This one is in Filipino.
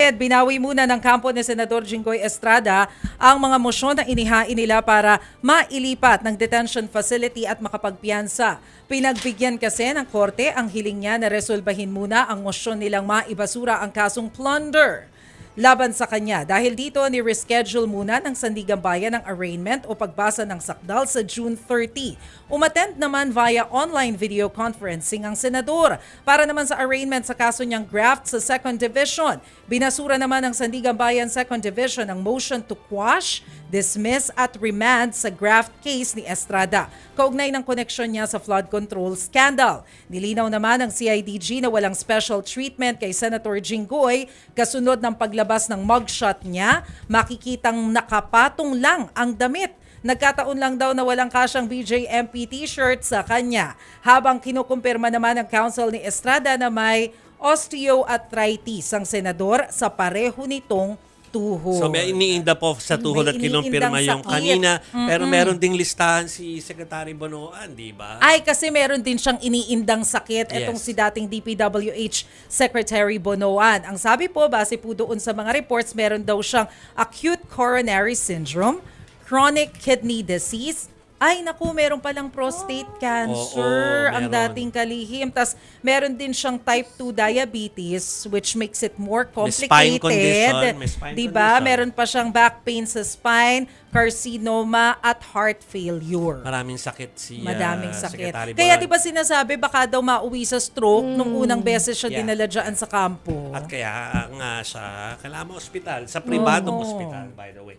Kapatid, binawi muna ng kampo ni Senador Jinggoy Estrada ang mga mosyon na inihain nila para mailipat ng detention facility at makapagpiyansa. Pinagbigyan kasi ng korte ang hiling niya na resolbahin muna ang mosyon nilang maibasura ang kasong plunder laban sa kanya. Dahil dito, ni-reschedule muna ng Sandigan Bayan ang arraignment o pagbasa ng sakdal sa June 30. Umattend naman via online video conferencing ang senador para naman sa arraignment sa kaso niyang graft sa 2nd Division. Binasura naman ng Sandigan Bayan 2nd Division ang motion to quash, dismiss at remand sa graft case ni Estrada. Kaugnay ng koneksyon niya sa flood control scandal. Nilinaw naman ng CIDG na walang special treatment kay Senator Jinggoy kasunod ng paglabas ng mugshot niya, makikitang nakapatong lang ang damit. Nagkataon lang daw na walang kasyang BJMP t-shirt sa kanya. Habang kinukumpirma naman ng counsel ni Estrada na may osteoarthritis ang senador sa pareho nitong tuhod. So may iniinda po sa tuhod at kinumpirma yung kanina. Pero meron ding listahan si Secretary Bonoan, di ba? Ay, kasi meron din siyang iniindang sakit. Itong Yes. si dating DPWH Secretary Bonoan. Ang sabi po, base po doon sa mga reports, meron daw siyang acute coronary syndrome, chronic kidney disease. Ay, naku, meron palang prostate cancer, Oo, ang meron. dating kalihim. Tas meron din siyang type 2 diabetes, which makes it more May spine complicated. condition, may spine Diba? condition. Meron pa siyang back pain sa spine, carcinoma, at heart failure. Maraming sakit si Madaming sakit. Secretary Kaya Bonoan. di ba sinasabi baka daw mauwi sa stroke nung unang beses siya Yeah. dinala dyan sa kampo? At kaya nga siya, kailangan ospital, sa pribadong ospital, by the way.